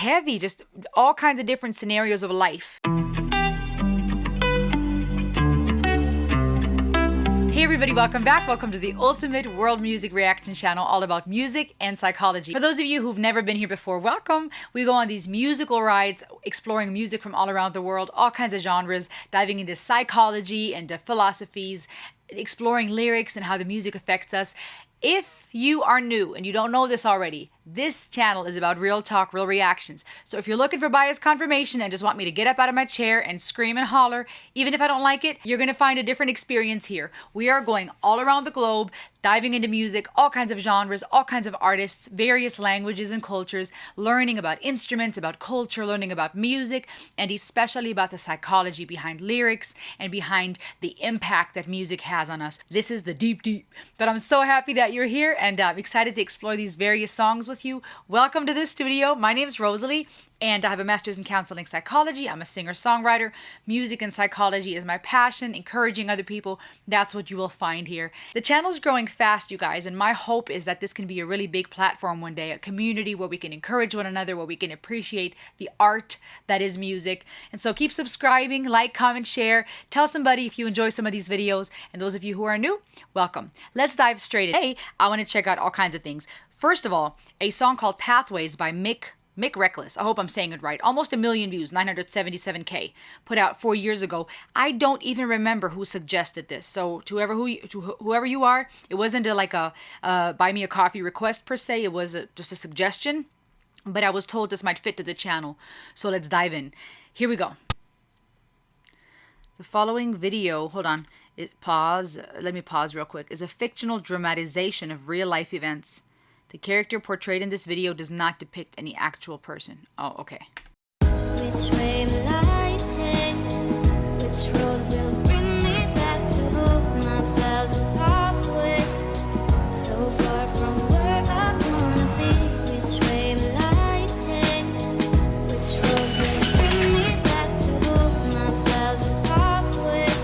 heavy, just all kinds of different scenarios of life. Hey everybody, welcome back. Welcome to the Ultimate World Music Reaction channel, all about music and psychology. For those of you who've never been here before, welcome. We go on these musical rides, exploring music from all around the world, all kinds of genres, diving into psychology, into philosophies, exploring lyrics and how the music affects us. If you are new and you don't know this already, this channel is about real talk, real reactions. So if you're looking for bias confirmation and just want me to get up out of my chair and scream and holler, even if I don't like it, you're going to find a different experience here. We are going all around the globe, diving into music, all kinds of genres, all kinds of artists, various languages and cultures, learning about instruments, about culture, learning about music, and especially about the psychology behind lyrics and behind the impact that music has on us. This is the deep. But I'm so happy that you're here, and I'm excited to explore these various songs with you. Welcome to this studio. My name is Rosalie, and I have a master's in counseling psychology. I'm a singer-songwriter. Music and psychology is my passion. Encouraging other people, that's what you will find here. The channel's growing fast, you guys, and my hope is that this can be a really big platform one day, a community where we can encourage one another, where we can appreciate the art that is music. And so keep subscribing, like, comment, share. Tell somebody if you enjoy some of these videos. And those of you who are new, welcome. Let's dive straight in. Hey, I want to check out all kinds of things. First of all, a song called Pathways by Mick Reckless. I hope I'm saying it right. Almost 1 million views, 977K, put out 4 years ago. I don't even remember who suggested this. So to whoever you are, it wasn't like a buy me a coffee request per se. It was just a suggestion. But I was told this might fit to the channel. So let's dive in. Here we go. The following video, hold on, let me pause real quick, is a fictional dramatization of real life events. The character portrayed in this video does not depict any actual person. Oh, okay. Which way will I take? Which road will bring me back to home? My thousand pathways, so far from where I wanna be. Which way will I take? Which road will bring me back to home? My thousand pathways,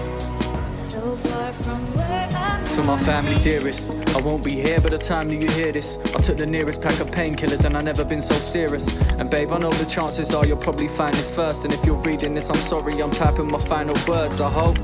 so far from where I wanna be. To my family dearest, I won't be here by the time that you hear this. I took the nearest pack of painkillers and I've never been so serious. And babe, I know the chances are you'll probably find this first. And if you're reading this, I'm sorry, I'm typing my final words, I hope.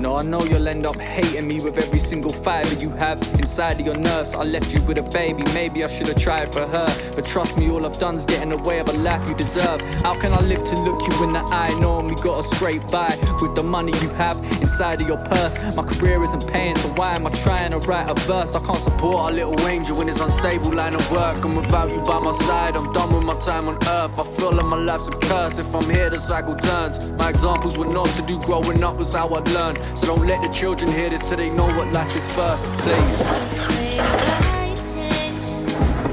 No, I know you'll end up hating me with every single fiber you have inside of your nerves. I left you with a baby, maybe I should have tried for her. But trust me, all I've done's get in the way of a life you deserve. How can I live to look you in the eye, knowing we gotta scrape by with the money you have inside of your purse? My career isn't paying, so why am I trying to write a verse? I can't support a little angel in his unstable line of work. And without you by my side, I'm done with my time on earth. I feel like my life's a curse. If I'm here, the cycle turns. My examples were not to do growing up, was how I learned. So don't let the children hear this so they know what life is first, please. Which way will I take?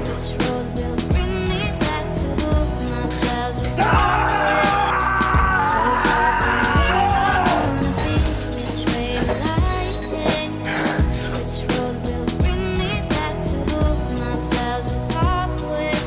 Which road will bring me back to home? My thousand pathways, so far from where I wanna be. Which way will I take? Which road will bring me back to home? My thousand pathways,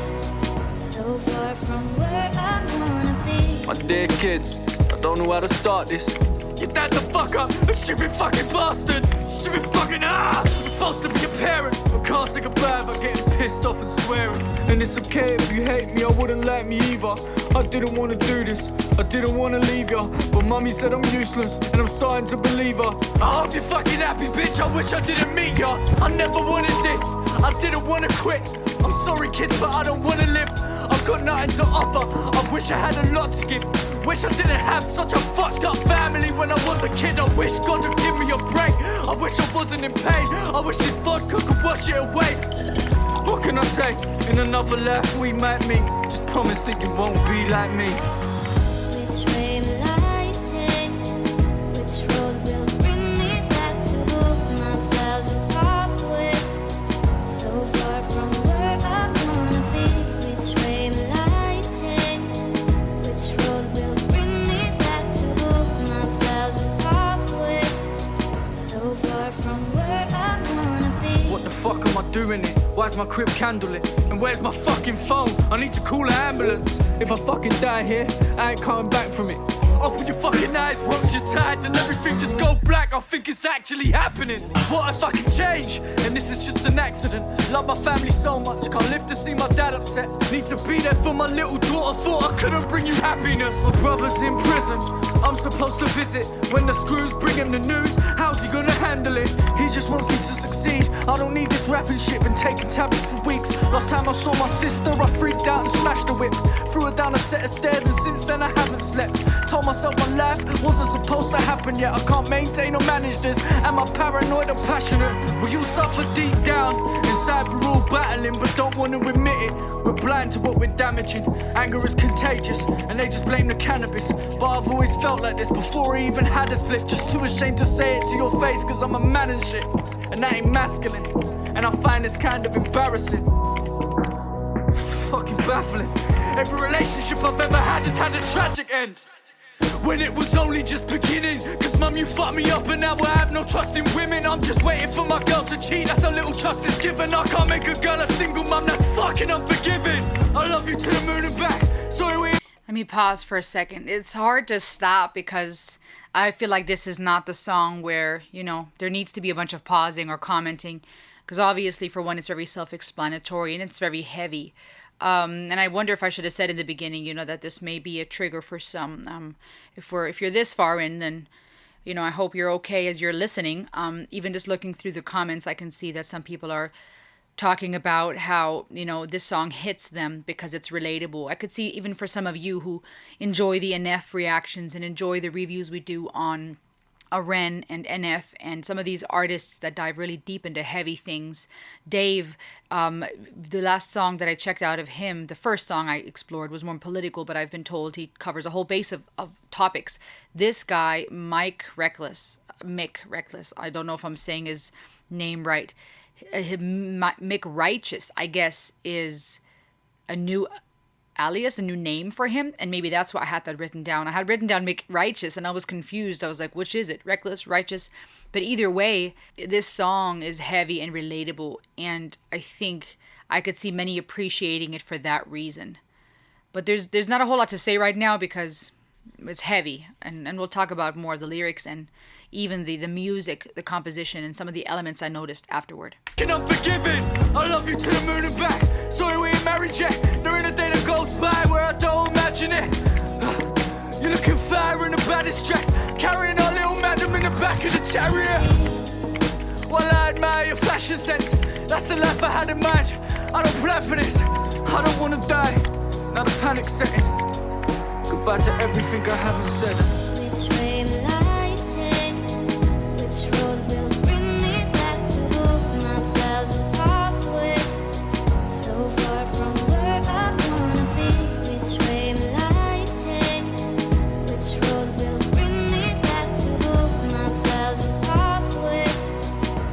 so far from where I wanna be. My dear kids, I don't know how to start this. Your dad's a fucker, a stupid fucking bastard. Stupid fucking I'm supposed to be a parent, but can't say goodbye without getting pissed off and swearing. And it's okay if you hate me, I wouldn't like me either. I didn't want to do this, I didn't want to leave ya. But mummy said I'm useless, and I'm starting to believe her. I hope you're fucking happy, bitch, I wish I didn't meet ya. I never wanted this, I didn't want to quit. I'm sorry kids, but I don't want to live. I've got nothing to offer, I wish I had a lot to give. Wish I didn't have such a fucked up family when I was a kid. I wish God would give me a break. I wish I wasn't in pain. I wish this vodka could wash it away. What can I say? In another life we might meet. Just promise that you won't be like me. Which way will I take? Which road will bring me back to home? My thousand pathways, so far from where I wanna be. Which way will I take? Which road will bring me back to home? My thousand pathways, so far from where I wanna be. What the fuck am I doing it? Why's my crib candlelit? And where's my fucking phone? I need to call an ambulance. If I fucking die here, I ain't coming back from it. Open your fucking eyes, rocks your tide. Does everything just go black? I think it's actually happening. What if I could change? And this is just an accident. Love my family so much, can't live to see my dad upset. Need to be there for my little daughter, thought I couldn't bring you happiness. My brother's in prison, I'm supposed to visit. When the screws bring him the news, how's he gonna handle it? He just wants me to succeed. I don't need this rapping shit, been taking tablets for weeks. Last time I saw my sister, I freaked out and smashed the whip. Threw her down a set of stairs and since then I haven't slept. Told myself my life wasn't supposed to happen yet. I can't maintain or manage this. Am I paranoid or passionate? Well, you suffer deep down. Inside we're all battling but don't want to admit it. We're blind to what we're damaging. Anger is contagious and they just blame the cannabis. But I've always felt like this before I even had a spliff. Just too ashamed to say it to your face cause I'm a man and shit. And that ain't masculine. And I find this kind of embarrassing. Fucking baffling. Every relationship I've ever had has had a tragic end. When it was only just beginning. Cause mum, you fucked me up and now I have no trust in women. I'm just waiting for my girl to cheat. That's how little trust is given. I can't make a girl a single mum. That's fucking unforgiving. I love you to the moon and back. Sorry we... Let me pause for a second. It's hard to stop because I feel like this is not the song where, you know, there needs to be a bunch of pausing or commenting. Because obviously, for one, it's very self-explanatory and it's very heavy. And I wonder if I should have said in the beginning, you know, that this may be a trigger for some. If you're this far in, then, you know, I hope you're okay as you're listening. Even just looking through the comments, I can see that some people are talking about how, you know, this song hits them because it's relatable. I could see even for some of you who enjoy the NF reactions and enjoy the reviews we do on Ren and NF and some of these artists that dive really deep into heavy things. Dave, the last song that I checked out of him, the first song I explored was more political, but I've been told he covers a whole base of topics. This guy, Mick Reckless, I don't know if I'm saying his name right. Mick Righteous, I guess, is a new alias, a new name for him, and maybe that's why I had that written down. I had written down Mick Righteous and I was confused. I was like, which is it? Reckless, Righteous? But either way, this song is heavy and relatable, and I think I could see many appreciating it for that reason. But there's not a whole lot to say right now because it's heavy, and we'll talk about more of the lyrics and even the music, the composition, and some of the elements I noticed afterward. Unforgiving, I love you to the moon and back. Sorry we ain't married yet. There ain't a day that goes by where I don't imagine it. You're looking fire in the baddest dress, carrying our little madam in the back of the chariot. While I admire your fashion sense, that's the life I had in mind. I don't plan for this, I don't wanna die. Now the panic's setting. Goodbye to everything I haven't said. Which way will I take? Which road will bring me back to my thousand pathways? So far from where I wanna be. Which way will I take? Which road will bring me back to my thousand pathways?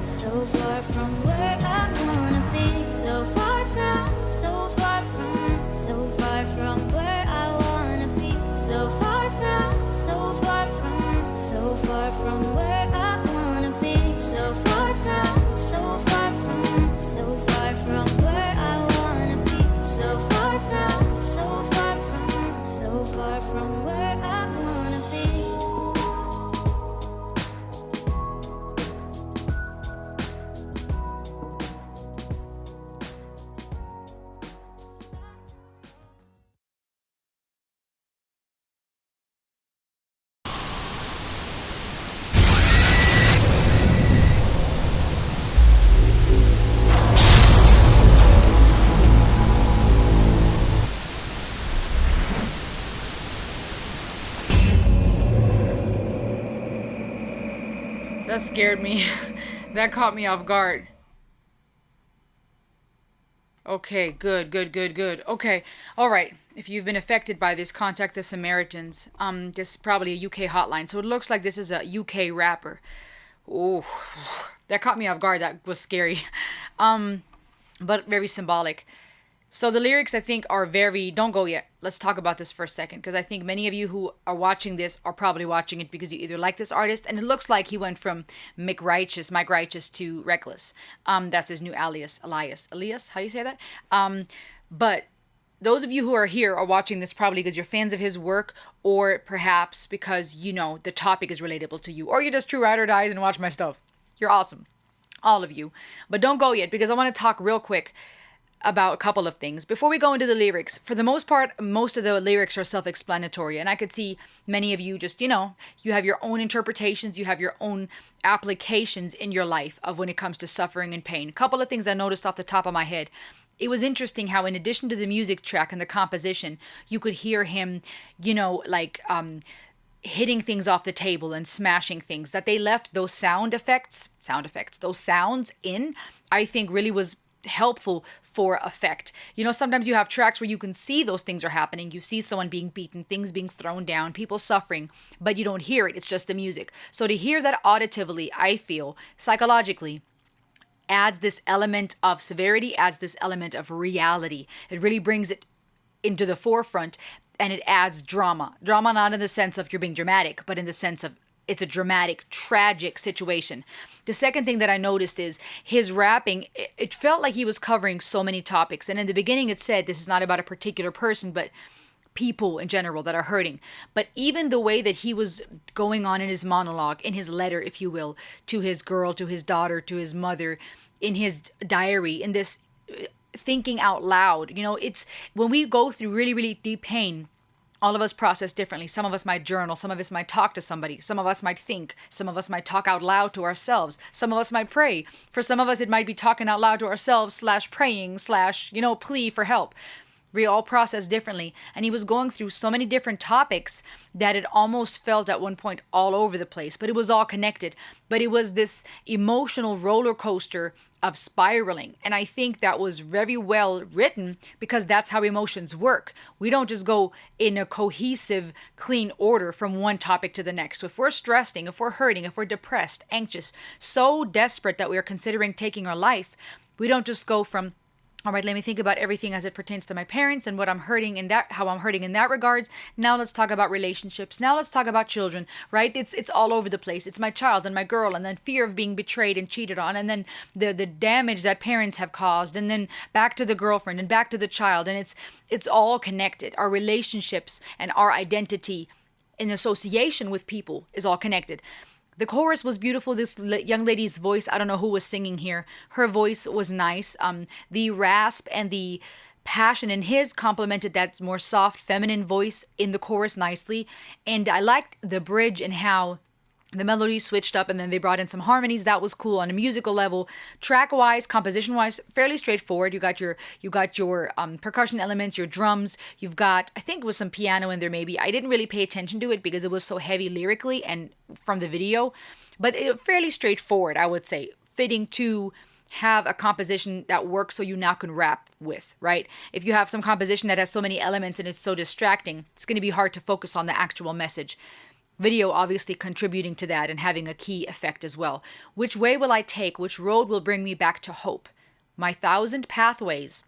So far from where I wanna be. So far from, so far from, so far from where I wanna be. So far from, so far from, so far from where I wanna be. So far from, so far from, so far from where I wanna be. So far from, so far from, so far from where I wanna be. That scared me. That caught me off guard. Okay, good. Okay, alright. If you've been affected by this, contact the Samaritans. This is probably a UK hotline. So it looks like this is a UK rapper. Oh, that caught me off guard. That was scary. But very symbolic. So the lyrics, I think, are very... Don't go yet. Let's talk about this for a second. Because I think many of you who are watching this are probably watching it because you either like this artist, and it looks like he went from Mike Righteous to Reckless. That's his new alias. Elias. How do you say that? But those of you who are here are watching this probably because you're fans of his work, or perhaps because, the topic is relatable to you, or you're just true ride or dies and watch my stuff. You're awesome. All of you. But don't go yet, because I want to talk real quick about a couple of things. Before we go into the lyrics, for the most part, most of the lyrics are self-explanatory. And I could see many of you just, you have your own interpretations, you have your own applications in your life of when it comes to suffering and pain. A couple of things I noticed off the top of my head. It was interesting how, in addition to the music track and the composition, you could hear him, hitting things off the table and smashing things, that they left those those sounds in, I think really was helpful for effect. Sometimes you have tracks where you can see those things are happening. You see someone being beaten, things being thrown down, people suffering, but you don't hear it. It's just the music. So to hear that auditively, I feel psychologically adds this element of severity, adds this element of reality. It really brings it into the forefront, and it adds drama. Drama not in the sense of you're being dramatic, but in the sense of it's a dramatic, tragic situation. The second thing that I noticed is his rapping. It felt like he was covering so many topics. And in the beginning it said this is not about a particular person, but people in general that are hurting. But even the way that he was going on in his monologue, in his letter, if you will, to his girl, to his daughter, to his mother, in his diary, in this thinking out loud, it's when we go through really, really deep pain, all of us process differently. Some of us might journal. Some of us might talk to somebody. Some of us might think. Some of us might talk out loud to ourselves. Some of us might pray. For some of us, it might be talking out loud to ourselves / praying / plea for help. We all process differently. And he was going through so many different topics that it almost felt at one point all over the place. But it was all connected. But it was this emotional roller coaster of spiraling. And I think that was very well written, because that's how emotions work. We don't just go in a cohesive, clean order from one topic to the next. If we're stressing, if we're hurting, if we're depressed, anxious, so desperate that we are considering taking our life, we don't just go from, all right, let me think about everything as it pertains to my parents and what I'm hurting in that, how I'm hurting in that regards. Now let's talk about relationships. Now let's talk about children, right? It's all over the place. It's my child and my girl, and then fear of being betrayed and cheated on, and then the damage that parents have caused, and then back to the girlfriend and back to the child, and it's all connected. Our relationships and our identity in association with people is all connected. The chorus was beautiful. This young lady's voice, I don't know who was singing here. Her voice was nice. The rasp and the passion in his complemented that more soft, feminine voice in the chorus nicely. And I liked the bridge and how the melody switched up and then they brought in some harmonies. That was cool on a musical level. Track-wise, composition-wise, fairly straightforward. You got your percussion elements, your drums. You've got, I think it was some piano in there maybe. I didn't really pay attention to it because it was so heavy lyrically and from the video. But fairly straightforward, I would say. Fitting to have a composition that works so you now can rap with, right? If you have some composition that has so many elements and it's so distracting, it's going to be hard to focus on the actual message. Video obviously contributing to that and having a key effect as well. Which way will I take? Which road will bring me back to hope? My 1,000 pathways,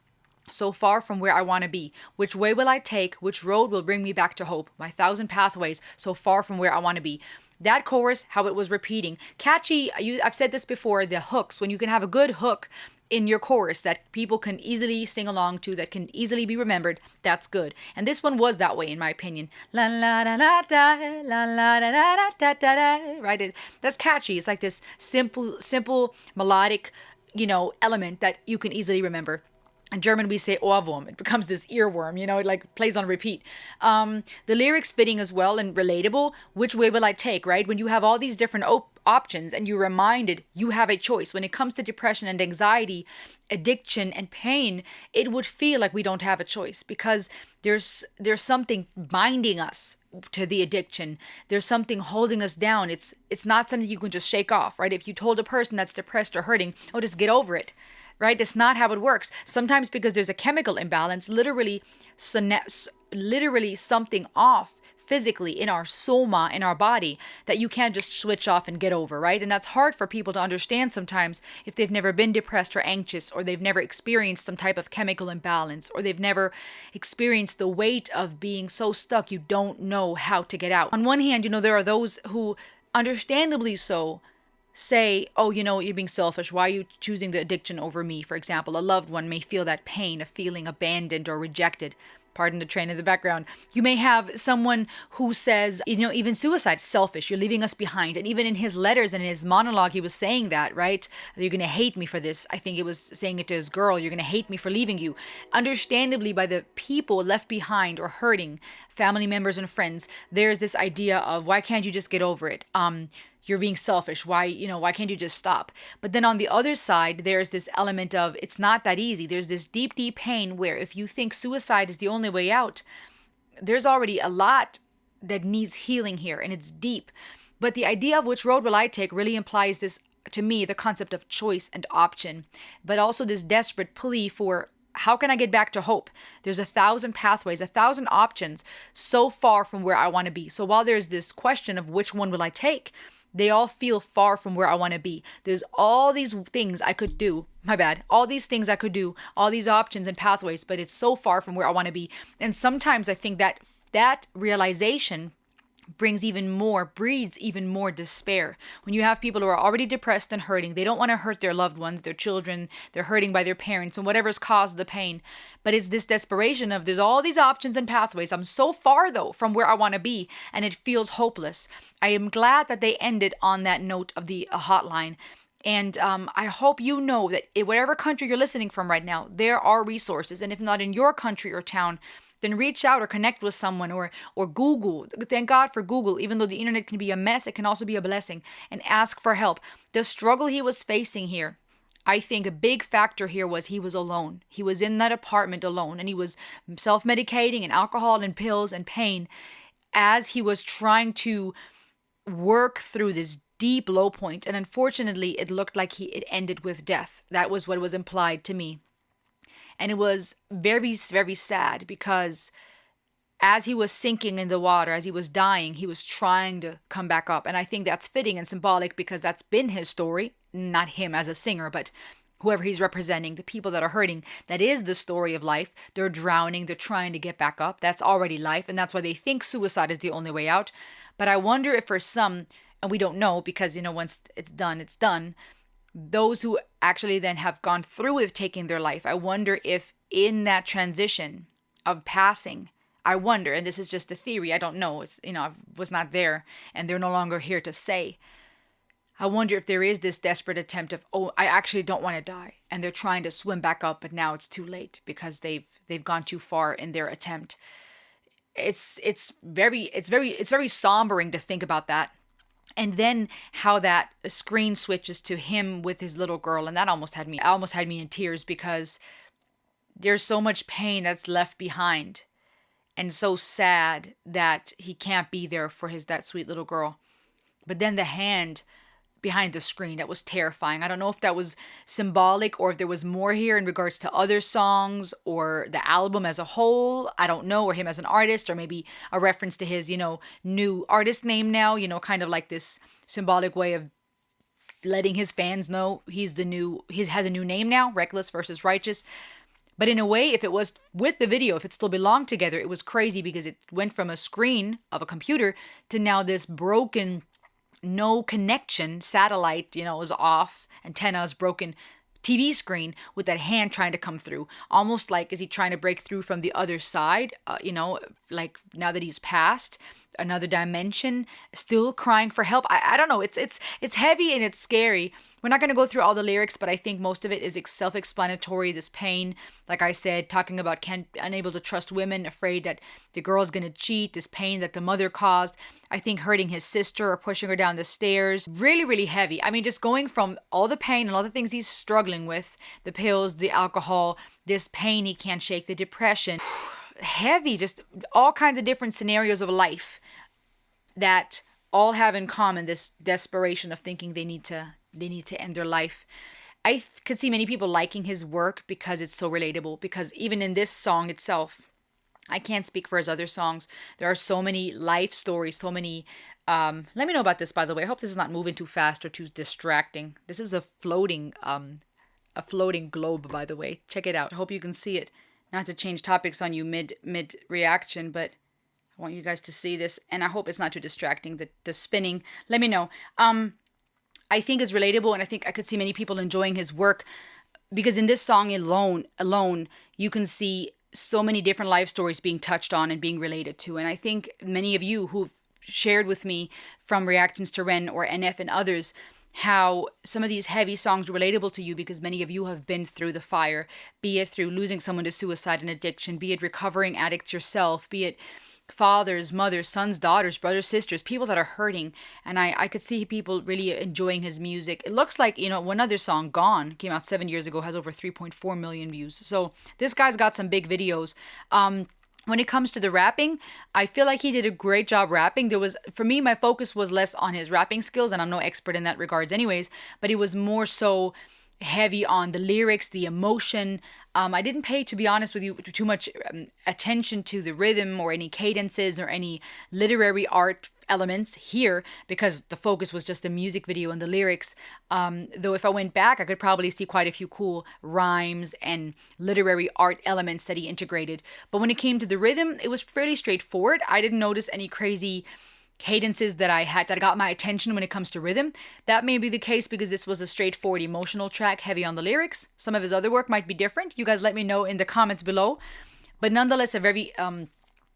so far from where I want to be. Which way will I take? Which road will bring me back to hope? My 1,000 pathways, so far from where I want to be. That chorus, how it was repeating. Catchy, I've said this before, the hooks. When you can have a good hook in your chorus that people can easily sing along to, that can easily be remembered, that's good. And this one was that way, in my opinion. La la da da da, la la da da da da da. Right? That's catchy. It's like this simple melodic, element that you can easily remember. In German, we say Ohrwurm. It becomes this earworm, it like plays on repeat. The lyrics fitting as well and relatable. Which way will I take, right? When you have all these different options and you're reminded you have a choice. When it comes to depression and anxiety, addiction and pain, it would feel like we don't have a choice because there's something binding us to the addiction. There's something holding us down. It's not something you can just shake off, right? If you told a person that's depressed or hurting, oh, just get over it. Right? That's not how it works. Sometimes because there's a chemical imbalance, literally something off physically in our soma, in our body, that you can't just switch off and get over, right? And that's hard for people to understand sometimes if they've never been depressed or anxious, or they've never experienced some type of chemical imbalance, or they've never experienced the weight of being so stuck you don't know how to get out. On one hand, there are those who, understandably so, say, oh, you're being selfish. Why are you choosing the addiction over me? For example, a loved one may feel that pain of feeling abandoned or rejected. Pardon the train in the background. You may have someone who says, even suicide, selfish. You're leaving us behind. And even in his letters and in his monologue, he was saying that, right? You're going to hate me for this. I think he was saying it to his girl. You're going to hate me for leaving you. Understandably, by the people left behind or hurting, family members and friends, there's this idea of, why can't you just get over it? You're being selfish. Why can't you just stop? But then on the other side, there's this element of, it's not that easy. There's this deep, deep pain where if you think suicide is the only way out, there's already a lot that needs healing here, and it's deep. But the idea of which road will I take really implies this, to me, the concept of choice and option, but also this desperate plea for, how can I get back to hope? There's 1,000 pathways, 1,000 options so far from where I want to be. So while there's this question of which one will I take, they all feel far from where I want to be. There's all these things I could do. My bad. All these things I could do, all these options and pathways, but it's so far from where I want to be. And sometimes I think that realization breeds even more despair. When you have people who are already depressed and hurting, they don't want to hurt their loved ones, their children, they're hurting by their parents and whatever's caused the pain. But it's this desperation of, there's all these options and pathways. I'm so far though from where I want to be, and it feels hopeless. I am glad that they ended on that note of the hotline. And I hope you know that in whatever country you're listening from right now, there are resources. And if not in your country or town, then reach out or connect with someone, or Google. Thank God for Google. Even though the internet can be a mess, it can also be a blessing. And ask for help. The struggle he was facing here, I think a big factor here was he was alone. He was in that apartment alone, and he was self-medicating and alcohol and pills and pain as he was trying to work through this deep low point. And unfortunately, it looked like it ended with death. That was what was implied to me. And it was very, very sad, because as he was sinking in the water, as he was dying, he was trying to come back up. And I think that's fitting and symbolic, because that's been his story, not him as a singer, but whoever he's representing, the people that are hurting. That is the story of life. They're drowning. They're trying to get back up. That's already life. And that's why they think suicide is the only way out. But I wonder if for some, and we don't know, because, once it's done, it's done. Those who actually then have gone through with taking their life, I wonder if in that transition of passing, I wonder, and this is just a theory, I don't know, it's, I was not there, and they're no longer here to say, I wonder if there is this desperate attempt of, oh, I actually don't want to die, and they're trying to swim back up, but now it's too late because they've gone too far in their attempt. It's very sombering to think about that. And then how that screen switches to him with his little girl, and that almost had me in tears, because there's so much pain that's left behind, and so sad that he can't be there for that sweet little girl. But then the hand behind the screen, that was terrifying. I don't know if that was symbolic or if there was more here in regards to other songs or the album as a whole. I don't know, or him as an artist, or maybe a reference to his, new artist name now, kind of like this symbolic way of letting his fans know he has a new name now, Reckless versus Righteous. But in a way, if it was with the video, if it still belonged together, it was crazy, because it went from a screen of a computer to now this broken, no connection, satellite, is off, antenna is broken, TV screen with that hand trying to come through. Almost like, is he trying to break through from the other side? Like now that he's passed another dimension, still crying for help. I don't know. It's heavy and it's scary. We're not going to go through all the lyrics, but I think most of it is self-explanatory. This pain, like I said, talking about unable to trust women, afraid that the girl's going to cheat, this pain that the mother caused. I think hurting his sister or pushing her down the stairs. Really, really heavy. I mean, just going from all the pain and all the things he's struggling with, the pills, the alcohol, this pain he can't shake, the depression. Heavy, just all kinds of different scenarios of life that all have in common this desperation of thinking they need to end their life. I could see many people liking his work because it's so relatable, because even in this song itself, I can't speak for his other songs, there are so many life stories, so many let me know about this, by the way. I hope this is not moving too fast or too distracting. This is a floating globe, by the way. Check it out. I hope you can see it. Not to change topics on you mid reaction, but I want you guys to see this, and I hope it's not too distracting, the spinning. Let me know. I think is relatable, and I think I could see many people enjoying his work because in this song alone, you can see so many different life stories being touched on and being related to. And I think many of you who've shared with me from Reactions to Ren or NF and others how some of these heavy songs are relatable to you because many of you have been through the fire, be it through losing someone to suicide and addiction, be it recovering addicts yourself, be it fathers, mothers, sons, daughters, brothers, sisters, people that are hurting. And I could see people really enjoying his music. It looks like, one other song, Gone, came out 7 years ago, has over 3.4 million views. So this guy's got some big videos. When it comes to the rapping, I feel like he did a great job rapping. For me, my focus was less on his rapping skills, and I'm no expert in that regards anyways, but it was more so heavy on the lyrics, the emotion. I didn't pay, to be honest with you, too much attention to the rhythm or any cadences or any literary art elements here because the focus was just the music video and the lyrics. Though if I went back, I could probably see quite a few cool rhymes and literary art elements that he integrated. But when it came to the rhythm, it was fairly straightforward. I didn't notice any crazy cadences that got my attention when it comes to rhythm. That may be the case because this was a straightforward emotional track, heavy on the lyrics. Some of his other work might be different. You guys let me know in the comments below. But nonetheless, a very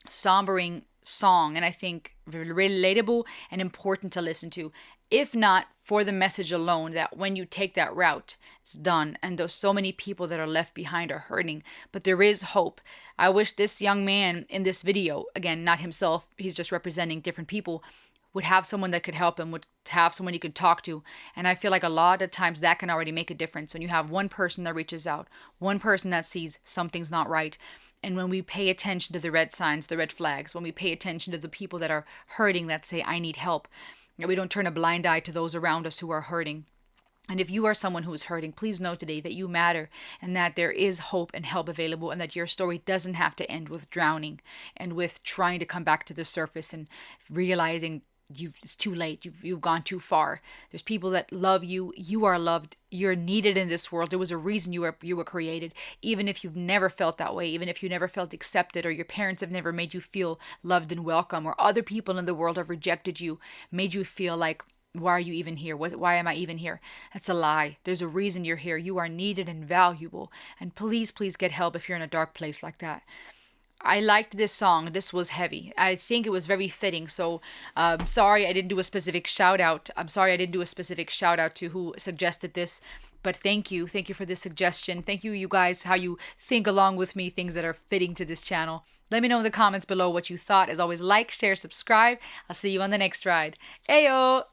sombering song, and I think very relatable and important to listen to. If not for the message alone that when you take that route, it's done. And there's so many people that are left behind are hurting. But there is hope. I wish this young man in this video, again, not himself, he's just representing different people, would have someone that could help him, would have someone he could talk to. And I feel like a lot of times that can already make a difference when you have one person that reaches out, one person that sees something's not right. And when we pay attention to the red signs, the red flags, when we pay attention to the people that are hurting that say, I need help, we don't turn a blind eye to those around us who are hurting. And if you are someone who is hurting, please know today that you matter and that there is hope and help available and that your story doesn't have to end with drowning and with trying to come back to the surface and realizing it's too late. You've gone too far. There's people that love you. You are loved. You're needed in this world. There was a reason you were created. Even if you've never felt that way, even if you never felt accepted, or your parents have never made you feel loved and welcome, or other people in the world have rejected you, made you feel like, why are you even here? Why am I even here? That's a lie. There's a reason you're here. You are needed and valuable. And please, please get help if you're in a dark place like that. I liked this song. This was heavy. I think it was very fitting. So sorry I didn't do a specific shout out. I'm sorry I didn't do a specific shout out to who suggested this. But thank you. Thank you for this suggestion. Thank you, you guys, how you think along with me, things that are fitting to this channel. Let me know in the comments below what you thought. As always, like, share, subscribe. I'll see you on the next ride. Ayo!